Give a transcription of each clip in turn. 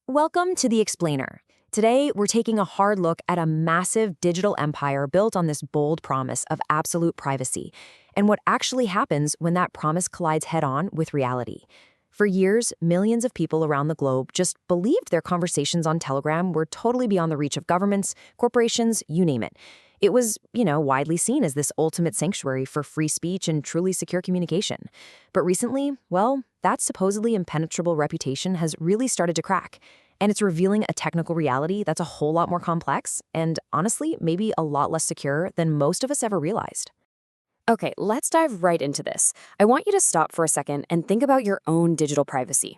Welcome to The Explainer. Today, we're taking a hard look at a massive digital empire built on this bold promise of absolute privacy, and what actually happens when that promise collides head-on with reality. For years, millions of people around the globe just believed their conversations on Telegram were totally beyond the reach of governments, corporations, you name it. It was, widely seen as this ultimate sanctuary for free speech and truly secure communication. But recently, well, that supposedly impenetrable reputation has really started to crack. And it's revealing a technical reality that's a whole lot more complex and, honestly, maybe a lot less secure than most of us ever realized. Okay, let's dive right into this. I want you to stop for a second and think about your own digital privacy.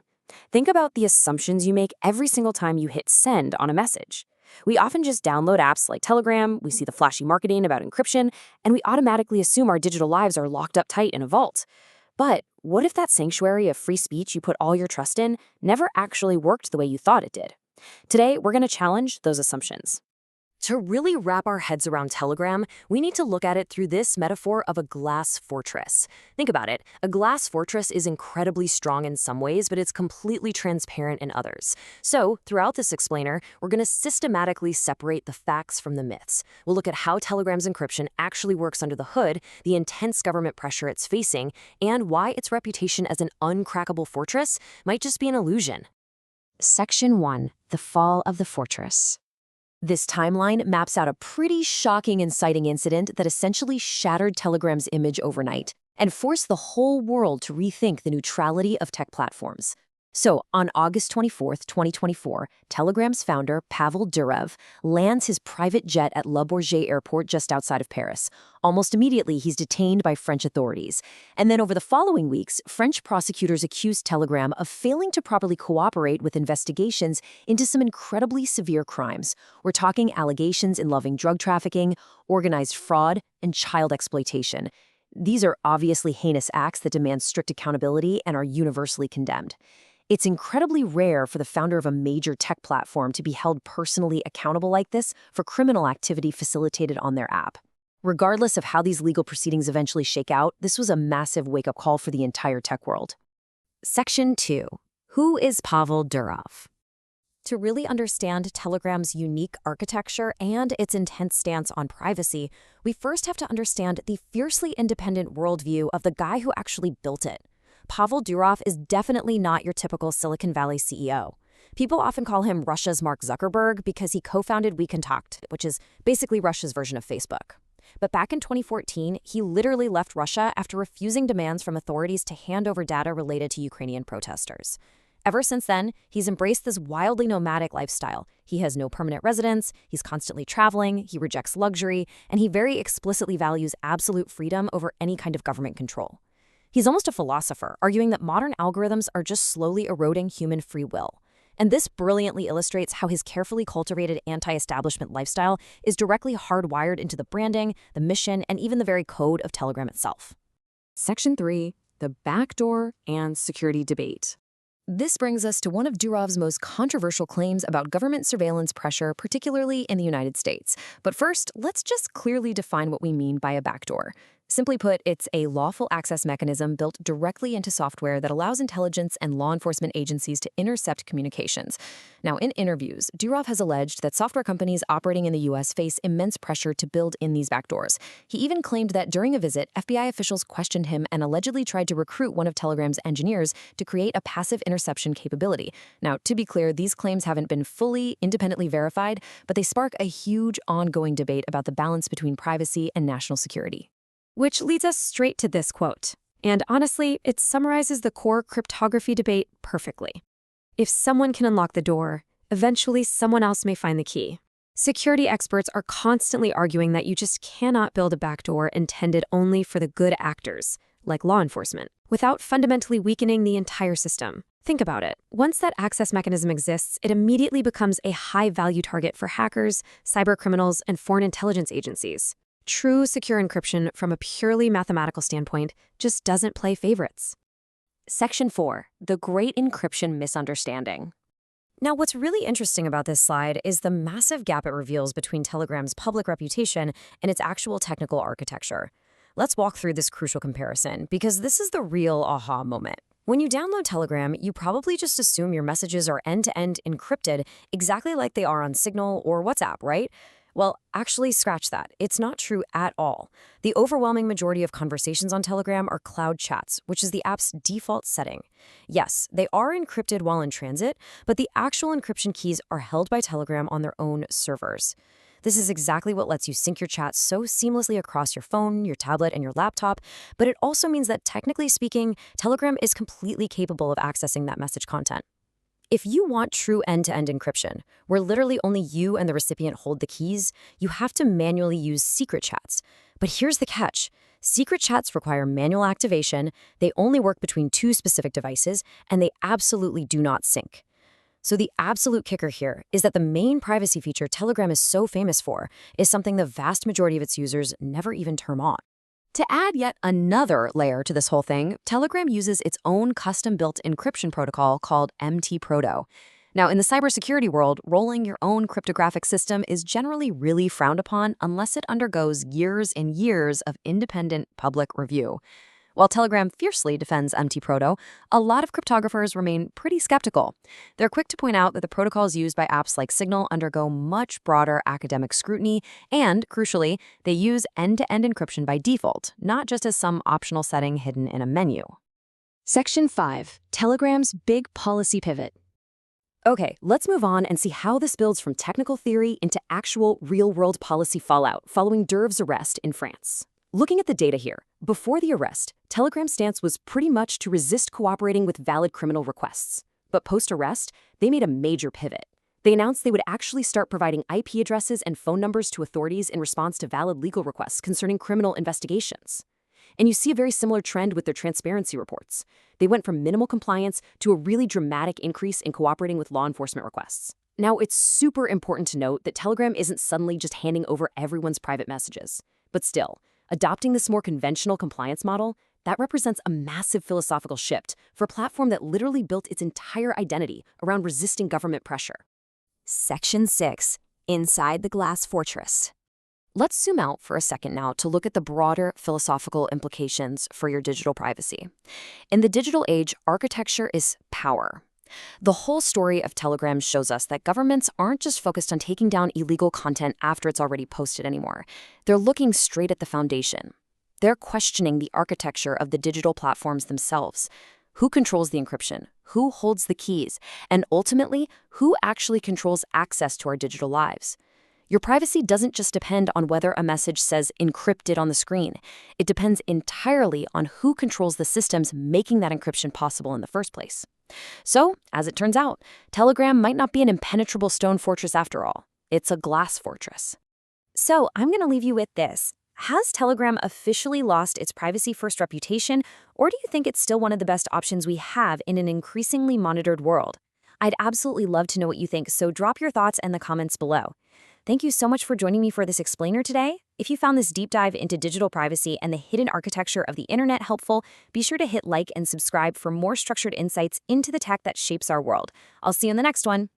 Think about the assumptions you make every single time you hit send on a message. We often just download apps like Telegram, we see the flashy marketing about encryption, and we automatically assume our digital lives are locked up tight in a vault. But what if that sanctuary of free speech you put all your trust in never actually worked the way you thought it did? Today, we're going to challenge those assumptions. To really wrap our heads around Telegram, we need to look at it through this metaphor of a glass fortress. Think about it. A glass fortress is incredibly strong in some ways, but it's completely transparent in others. So, throughout this explainer, we're going to systematically separate the facts from the myths. We'll look at how Telegram's encryption actually works under the hood, the intense government pressure it's facing, and why its reputation as an uncrackable fortress might just be an illusion. Section 1. The Fall of the Fortress. This timeline maps out a pretty shocking inciting incident that essentially shattered Telegram's image overnight and forced the whole world to rethink the neutrality of tech platforms. So, on August 24, 2024, Telegram's founder, Pavel Durov, lands his private jet at Le Bourget Airport just outside of Paris. Almost immediately, he's detained by French authorities. And then over the following weeks, French prosecutors accused Telegram of failing to properly cooperate with investigations into some incredibly severe crimes. We're talking allegations involving drug trafficking, organized fraud, and child exploitation. These are obviously heinous acts that demand strict accountability and are universally condemned. It's incredibly rare for the founder of a major tech platform to be held personally accountable like this for criminal activity facilitated on their app. Regardless of how these legal proceedings eventually shake out, this was a massive wake-up call for the entire tech world. Section 2. Who is Pavel Durov? To really understand Telegram's unique architecture and its intense stance on privacy, we first have to understand the fiercely independent worldview of the guy who actually built it. Pavel Durov is definitely not your typical Silicon Valley CEO. People often call him Russia's Mark Zuckerberg because he co-founded WeContact, which is basically Russia's version of Facebook. But back in 2014, he literally left Russia after refusing demands from authorities to hand over data related to Ukrainian protesters. Ever since then, he's embraced this wildly nomadic lifestyle. He has no permanent residence, he's constantly traveling, he rejects luxury, and he very explicitly values absolute freedom over any kind of government control. He's almost a philosopher, arguing that modern algorithms are just slowly eroding human free will. And this brilliantly illustrates how his carefully cultivated anti-establishment lifestyle is directly hardwired into the branding, the mission, and even the very code of Telegram itself. Section 3. The Backdoor and Security Debate. This brings us to one of Durov's most controversial claims about government surveillance pressure, particularly in the United States. But first, let's just clearly define what we mean by a backdoor. Simply put, it's a lawful access mechanism built directly into software that allows intelligence and law enforcement agencies to intercept communications. Now, in interviews, Durov has alleged that software companies operating in the U.S. face immense pressure to build in these backdoors. He even claimed that during a visit, FBI officials questioned him and allegedly tried to recruit one of Telegram's engineers to create a passive interception capability. Now, to be clear, these claims haven't been fully independently verified, but they spark a huge ongoing debate about the balance between privacy and national security. Which leads us straight to this quote. And honestly, it summarizes the core cryptography debate perfectly. If someone can unlock the door, eventually someone else may find the key. Security experts are constantly arguing that you just cannot build a backdoor intended only for the good actors, like law enforcement, without fundamentally weakening the entire system. Think about it. Once that access mechanism exists, it immediately becomes a high-value target for hackers, cybercriminals, and foreign intelligence agencies. True secure encryption from a purely mathematical standpoint just doesn't play favorites. Section 4. The Great Encryption Misunderstanding. Now, what's really interesting about this slide is the massive gap it reveals between Telegram's public reputation and its actual technical architecture. Let's walk through this crucial comparison, because this is the real aha moment. When you download Telegram, you probably just assume your messages are end-to-end encrypted, exactly like they are on Signal or WhatsApp, right? Well, actually, scratch that. It's not true at all. The overwhelming majority of conversations on Telegram are cloud chats, which is the app's default setting. Yes, they are encrypted while in transit, but the actual encryption keys are held by Telegram on their own servers. This is exactly what lets you sync your chats so seamlessly across your phone, your tablet, and your laptop, but it also means that technically speaking, Telegram is completely capable of accessing that message content. If you want true end-to-end encryption, where literally only you and the recipient hold the keys, you have to manually use secret chats. But here's the catch. Secret chats require manual activation, they only work between two specific devices, and they absolutely do not sync. So the absolute kicker here is that the main privacy feature Telegram is so famous for is something the vast majority of its users never even turn on. To add yet another layer to this whole thing, Telegram uses its own custom-built encryption protocol called MTProto. Now, in the cybersecurity world, rolling your own cryptographic system is generally really frowned upon unless it undergoes years and years of independent public review. While Telegram fiercely defends MTProto, a lot of cryptographers remain pretty skeptical. They're quick to point out that the protocols used by apps like Signal undergo much broader academic scrutiny, and, crucially, they use end-to-end encryption by default, not just as some optional setting hidden in a menu. Section 5. Telegram's Big Policy Pivot. Okay, let's move on and see how this builds from technical theory into actual real-world policy fallout following Durov's arrest in France. Looking at the data here, before the arrest, Telegram's stance was pretty much to resist cooperating with valid criminal requests. But post-arrest, they made a major pivot. They announced they would actually start providing IP addresses and phone numbers to authorities in response to valid legal requests concerning criminal investigations. And you see a very similar trend with their transparency reports. They went from minimal compliance to a really dramatic increase in cooperating with law enforcement requests. Now, it's super important to note that Telegram isn't suddenly just handing over everyone's private messages. But still, adopting this more conventional compliance model, that represents a massive philosophical shift for a platform that literally built its entire identity around resisting government pressure. Section 6. Inside the Glass Fortress. Let's zoom out for a second now to look at the broader philosophical implications for your digital privacy. In the digital age, architecture is power. The whole story of Telegram shows us that governments aren't just focused on taking down illegal content after it's already posted anymore. They're looking straight at the foundation. They're questioning the architecture of the digital platforms themselves. Who controls the encryption? Who holds the keys? And ultimately, who actually controls access to our digital lives? Your privacy doesn't just depend on whether a message says encrypted on the screen. It depends entirely on who controls the systems making that encryption possible in the first place. So, as it turns out, Telegram might not be an impenetrable stone fortress after all. It's a glass fortress. So, I'm going to leave you with this. Has Telegram officially lost its privacy-first reputation, or do you think it's still one of the best options we have in an increasingly monitored world? I'd absolutely love to know what you think, so drop your thoughts in the comments below. Thank you so much for joining me for this explainer today. If you found this deep dive into digital privacy and the hidden architecture of the internet helpful, be sure to hit like and subscribe for more structured insights into the tech that shapes our world. I'll see you in the next one.